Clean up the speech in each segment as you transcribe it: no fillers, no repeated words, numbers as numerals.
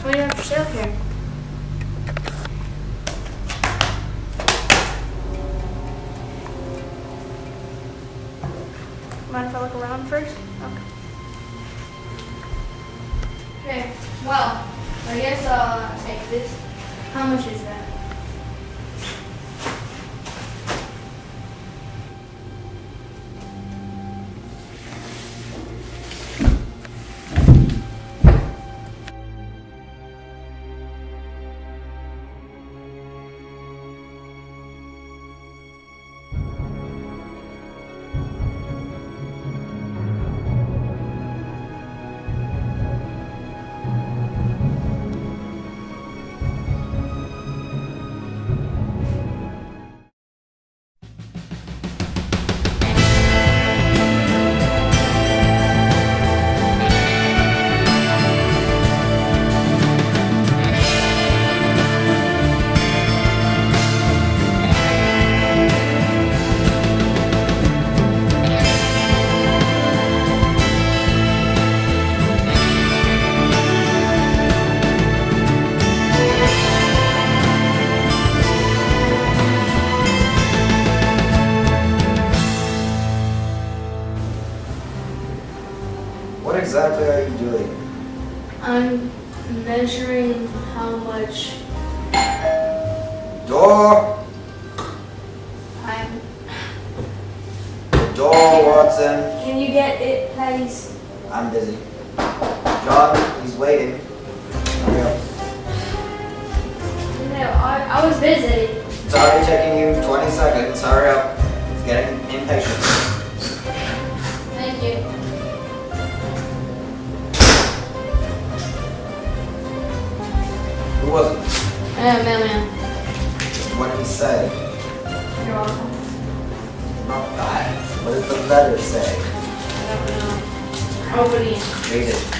What do you have for sale here? Mind if I look around first? Okay. Well, I guess I'll take this. How much is that? What exactly are you doing? I'm measuring how much Door! I'm. Door, Watson! Can you get it, please? I'm busy. John, he's waiting. Hurry up. No, I was busy. It's already taking you 20 seconds. Hurry up. He's getting impatient. Thank you. Who was it? Mailman. What did he say? You're welcome. Not that. What did the letter say? I don't know. Opening. Read it.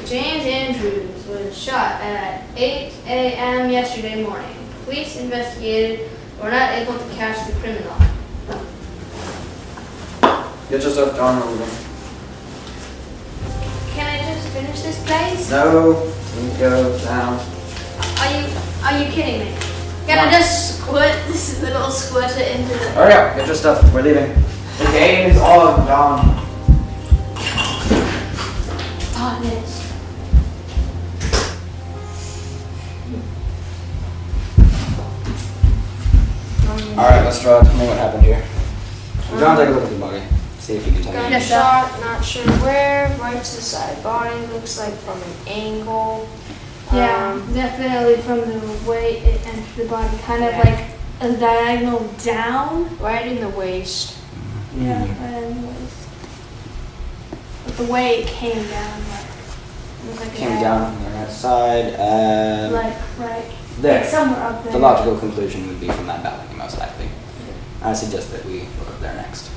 James Andrews was shot at 8 a.m. yesterday morning. Police investigated but were not able to catch the criminal. Get yourself John over there. Can I just finish this, please? No, you go down. Are you kidding me? Can I just squirt this little squirter into the... Hurry up, get your stuff. We're leaving. The game is on, John. Oh, this. Alright, let's tell me what happened here. John, take a look at the body. See if you can tell me. Yes, sir. Shot, not sure where, right to the side body, looks like from an angle. Yeah, definitely from the way it entered the body, kind of Yeah. like a diagonal down. Right in the waist. Yeah, right in the waist. But the way it came down, like, it was like Came down on the right side, like right there. somewhere up there. The logical conclusion would be from that balcony, most likely. I suggest that we look up there next.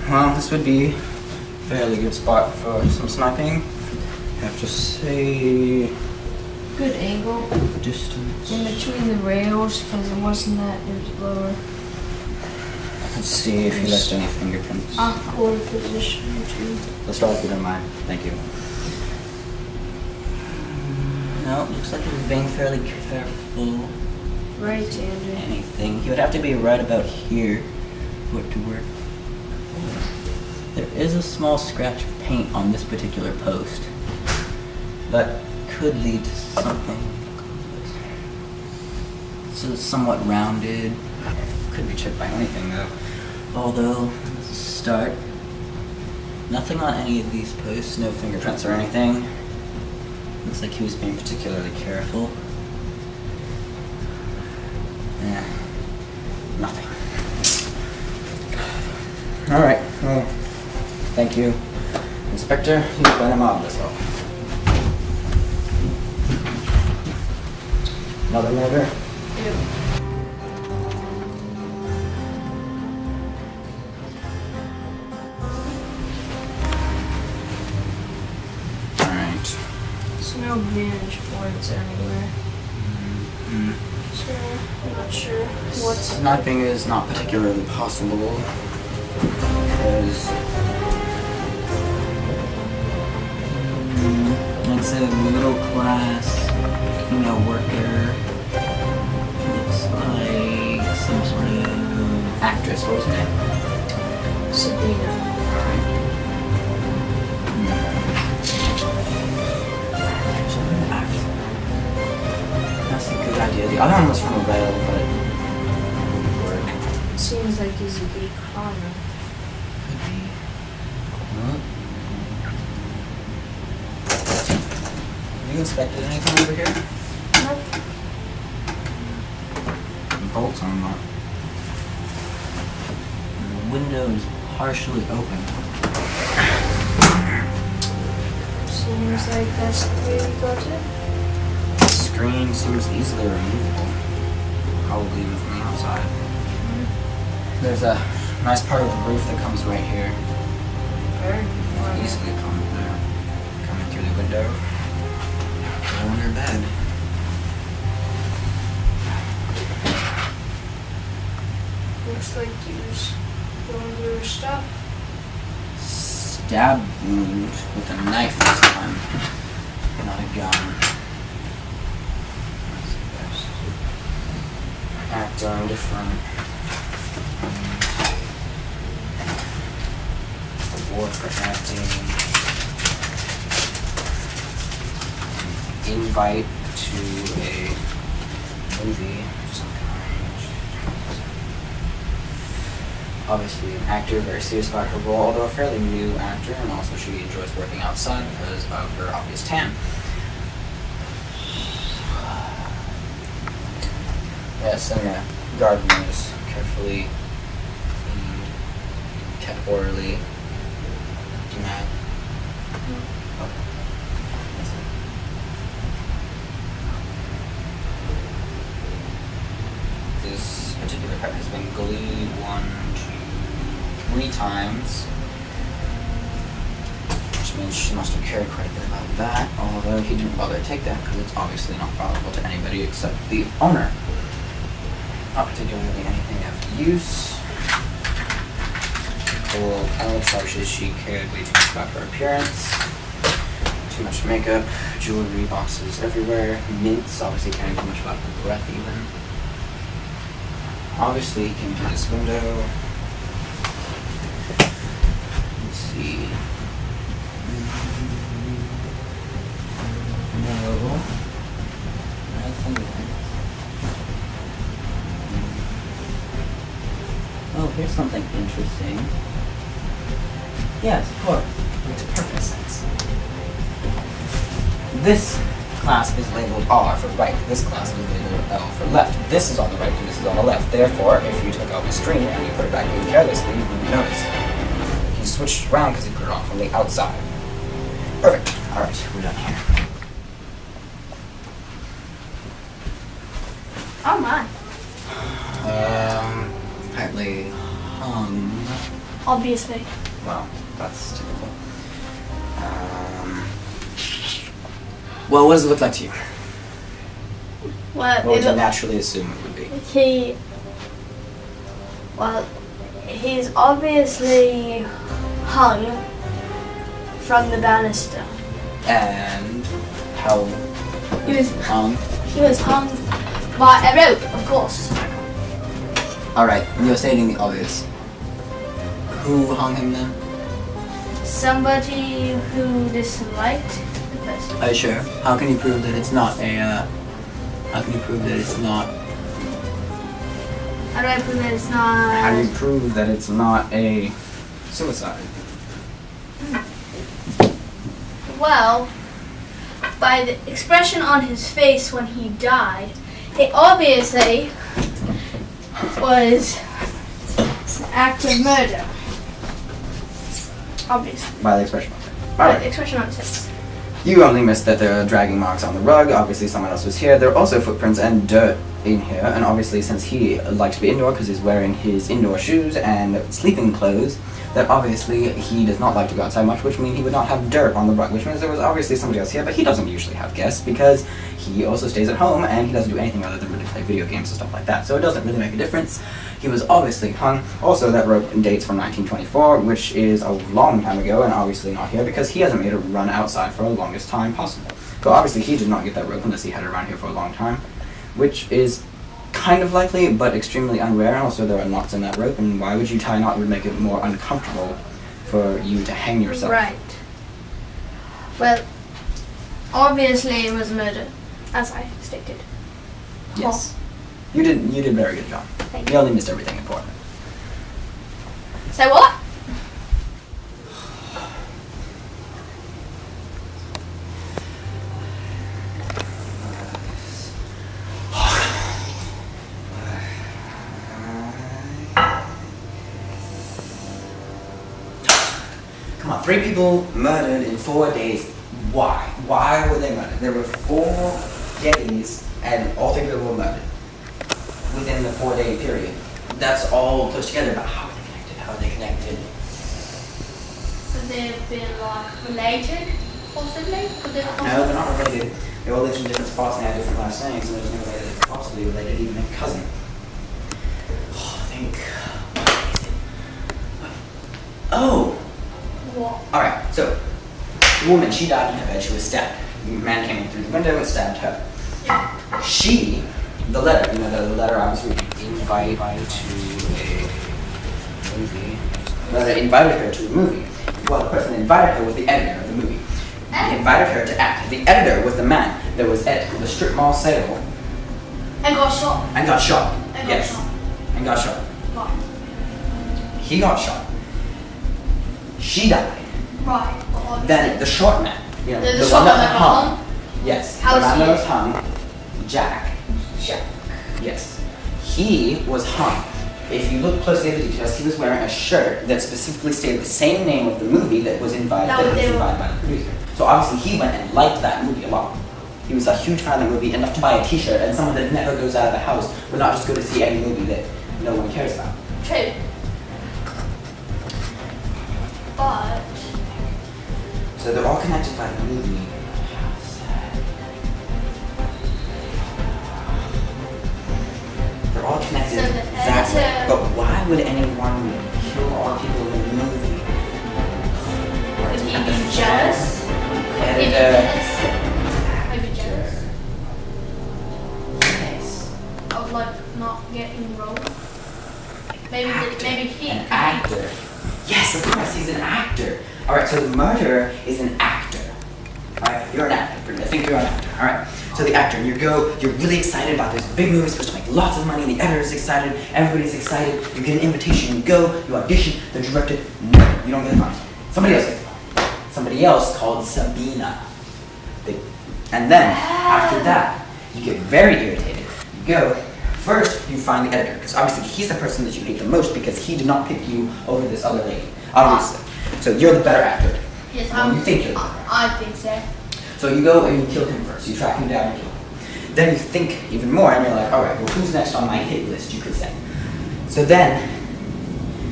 Well, this would be a fairly good spot for some sniping. I have to say, Good angle. distance. In between the rails, because it wasn't that, it was lower. Let's see if he left any fingerprints. Awkward position, too. Let's start if you don't mind. Thank you. No, looks like he was being fairly careful. Right-handed. Anything. He would have to be right about here for it to work. There is a small scratch of paint on this particular post. That could lead to something. This is somewhat rounded. Could be chipped by anything though. Although, as a start, nothing on any of these posts, no fingerprints or anything. Looks like he was being particularly careful. Yeah, nothing. Alright, well, thank you. Inspector, you've been a marvelous help. Another murder? So now no vantage points anywhere. So I'm not sure what's Sniping is not particularly possible because it's a middle class female worker. Looks like some sort of actress. What was her name? Sabina. That's a good idea. The other one was from a rail, but it wouldn't work. Seems like he's a big conner. Could be. What? Have you inspected anything over here? Nope. The bolts are not. The window is partially open. Seems like that's the way we got it. The screen seems easily removable. Probably even from the outside. There's a nice part of the roof that comes right here. Very Easily come there. Coming through the window. Go on your bed. Looks like he was going through his stuff. Stab wound with a knife this time. Not a gun. Acting different. Award for acting. Invite to a movie of some kind. Obviously an actor, very serious about her role, although a fairly new actor, and also she enjoys working outside because of her obvious tan. Yes, and the garden is carefully cleaned, kept orderly. Do you have? Okay. That's it. This particular pet has been glued 1, 2, 3 times, which means she must have cared quite a bit about that, although he didn't bother to take that because it's obviously not valuable to anybody except the owner. Not particularly anything of use. Old Alex, obviously she cared way too much about her appearance. Too much makeup, jewelry boxes everywhere, mints, obviously caring too much about her breath even. Obviously he came through this window. Let's see. No. Nothing there. Oh, here's something interesting. Yes, of course. Makes perfect sense. This class is labeled R for right. This class is labeled L for left. This is on the right and this is on the left. Therefore, if you took out the screen and you put it back in carelessly, you wouldn't notice. He switched around because he put it on from the outside. Perfect. Alright, we're done here. Oh my. Apparently hung. Obviously. Well, that's typical. Well, what does it look like to you? Well, What would you naturally assume it would be? he's obviously hung from the banister. And how He was hung? He was hung by a rope, of course. Alright, you're stating the obvious. Who hung him then? Somebody who disliked the person. Are you sure? How can you prove that it's not a, how can you prove that it's not... How do I prove that it's not? How do you prove that it's not a suicide? Well, by the expression on his face when he died, it obviously was an act of murder. Obviously. By the expression. By Alright. the expression on his face. You only missed that there are dragging marks on the rug. Obviously someone else was here. There are also footprints and dirt in here. And obviously since he liked to be indoor because he's wearing his indoor shoes and sleeping clothes, that obviously he does not like to go outside much, which means he would not have dirt on the rug, which means there was obviously somebody else here, but he doesn't usually have guests because he also stays at home and he doesn't do anything other than really play video games and stuff like that, so it doesn't really make a difference. He was obviously hung. Also, that rope dates from 1924, which is a long time ago and obviously not here because he hasn't made a run outside for the longest time possible. So obviously he did not get that rope unless he had it around here for a long time, which is kind of likely, but extremely unrare, and also there are knots in that rope, and why would you tie a knot? It would make it more uncomfortable for you to hang yourself. Right. Well, obviously it was murder, as I stated. Yes. You did a very good job. Thank You only missed everything important. So what? Come on, 3 people murdered in 4 days. Why? Why were they murdered? There were 4 Yetis and all 3 people were murdered within the 4-day period. That's all close together, but how are they connected? How are they connected? So they've been like related, possibly? Could they No, they're not related. They all lived in different spots and they had different last names, and there's no way that they're possibly related, even a cousin. Oh, I think. What is it? Oh! What? Alright, so, the woman, she died in her bed, she was stabbed. The man came in through the window and stabbed her. Yeah. She, the letter, you know, the letter I was reading, invited to a movie. The letter invited her to a movie. Well, the person that invited her was the editor of the movie. He invited her to act. The editor was the man that was at the strip mall sale And got shot. and got shot. And got Yes, shot. and got shot. Right. He got shot. She died. Right. Well, obviously. Then the short man, you know, The the short one man that that hung. got Yes, How the is man he? that was hung, Jack. Shot. Yes, he was hung. If you look closely at the details, he was wearing a shirt that specifically stated the same name of the movie that was invited by the producer. So obviously he went and liked that movie a lot. He was a huge fan of the movie, enough to buy a T-shirt, and someone that never goes out of the house would not just go to see any movie that no one cares about. True. But So they're all connected by the movie. They're all connected So the that way. editor- But why would anyone kill all the people in the movie? could he be jealous? Maybe Editor. jealous. Maybe jealous Yes. of like not getting roles. Maybe Actor. maybe he An could actor. Yes, of course, he's an actor. Alright, so the murderer is an actor. Alright, you're an actor. I think you're an actor. Alright, so the actor, you go, you're really excited about this big movie, supposed to make lots of money, the editor's excited, everybody's excited, you get an invitation, you go, you audition, the director, no, you don't get the part. Somebody else gets the part. Somebody else called Sabina. And then, after that, you get very irritated. You go, first, you find the editor, because obviously he's the person that you hate the most because he did not pick you over this other lady, obviously. So you're the better actor. Yes, Well, you think you're the better. I think so. So you go and you kill him first. You track him down and kill him. Then you think even more and you're like, alright, well who's next on my hit list, you could say. So then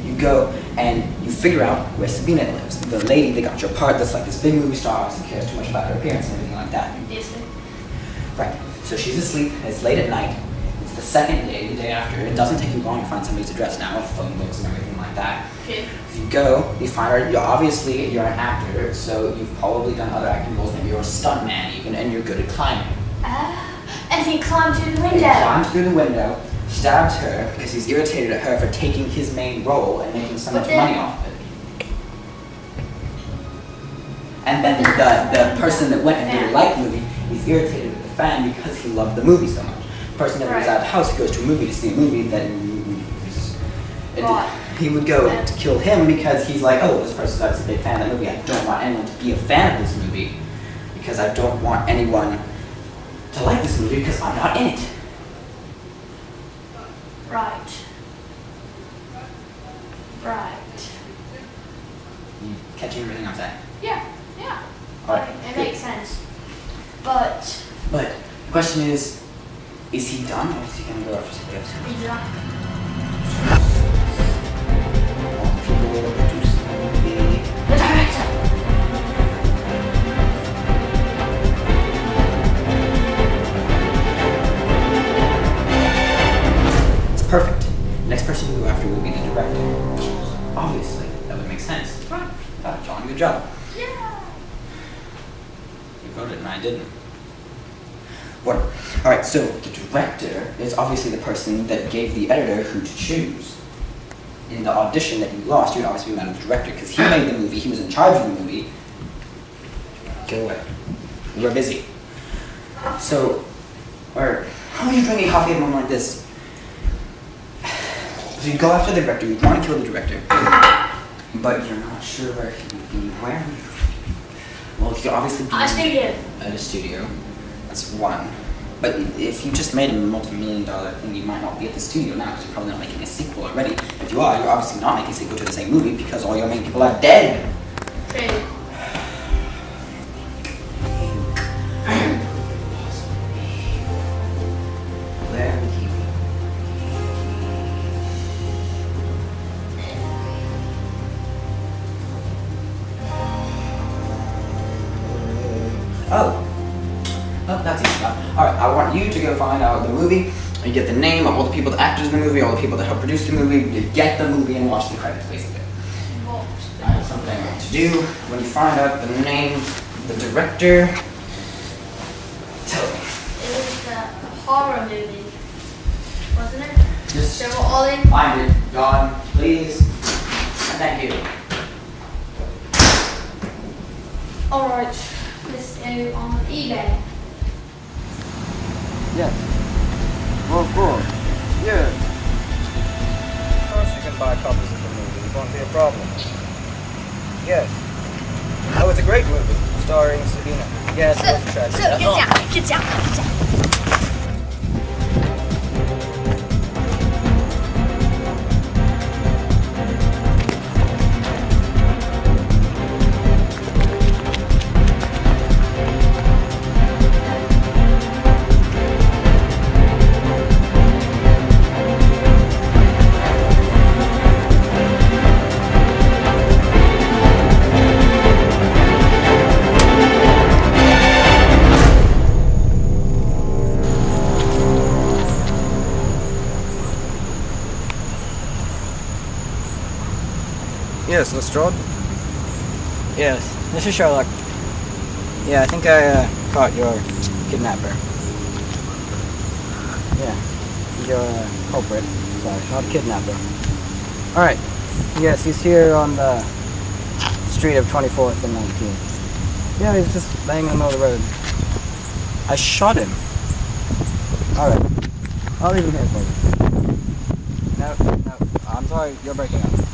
you go and you figure out where Sabina lives. The lady that got your part that's like this big movie star, obviously cares too much about her appearance and everything like that. Obviously. Right. So she's asleep, it's late at night. It's the second day, the day after. It doesn't take you long to find somebody's address now with phone books and everything like that. Okay. You go, you find her, obviously you're an actor, so you've probably done other acting roles, maybe you're a stunt man even, and you're good at climbing. And he climbed through the He window. climbs through the window, stabs her because he's irritated at her for taking his main role and making so much money off of it. And then the person that went and really liked the movie, he's irritated at the fan because he loved the movie so much. The person that was out of the house, he goes to a movie to see a movie, he would go to kill him because he's like, oh, this person that's a big fan of that movie. I don't want anyone to be a fan of this movie because I don't want anyone to like this movie because I'm not in it. Right. Right. You catching everything I'm saying? Yeah. Yeah. Alright, It good. makes sense. But But the question is he done or is he going to go after somebody else? he's not. All the people will produce director. Obviously, that would make sense. Right. John, good job. Yeah. You voted and I didn't. Whatever. Alright, so the director is obviously the person that gave the editor who to choose. In the audition that you lost, you would obviously be mad at the director because he made the movie, he was in charge of the movie. Go away. We're busy. So, or how are you drinking coffee at a moment like this? So you go after the director, you want to kill the director, but you're not sure where he would be. Where? Well, he could obviously be A studio. at a studio. That's one. But if you just made a multi-million-dollar thing, you might not be at the studio now because you're probably not making a sequel already. If you are, you're obviously not making a sequel to the same movie because all your main people are dead. Traded. Where would he be? Oh, that's easy enough. Alright, I want you to go find out the movie. You get the name of all the people, the actors in the movie, all the people that helped produce the movie. You get the movie and watch the credits, basically. I have something to do. When you find out the name, the director, tell me. It was a horror movie, wasn't it? Just General Ollie. find it, John, please. And thank you. Alright, let's go on eBay. Yes. Well, of course. Yes. Of course you can buy copies of the movie. It won't be a problem. Yes. Oh, it's a great movie. Starring Sabina. Yes, it was a tragedy. Oh. 是这样。Yes, Lestrade? Yes, this is Sherlock. Yeah, I think I caught your kidnapper. Yeah, he's your culprit. Sorry, not kidnapper. Alright, yes, he's here on the street of 24th and 19th. Yeah, he's just laying in the middle of the road. I shot him. Alright, I'll leave him here for you. No, I'm sorry, you're breaking up.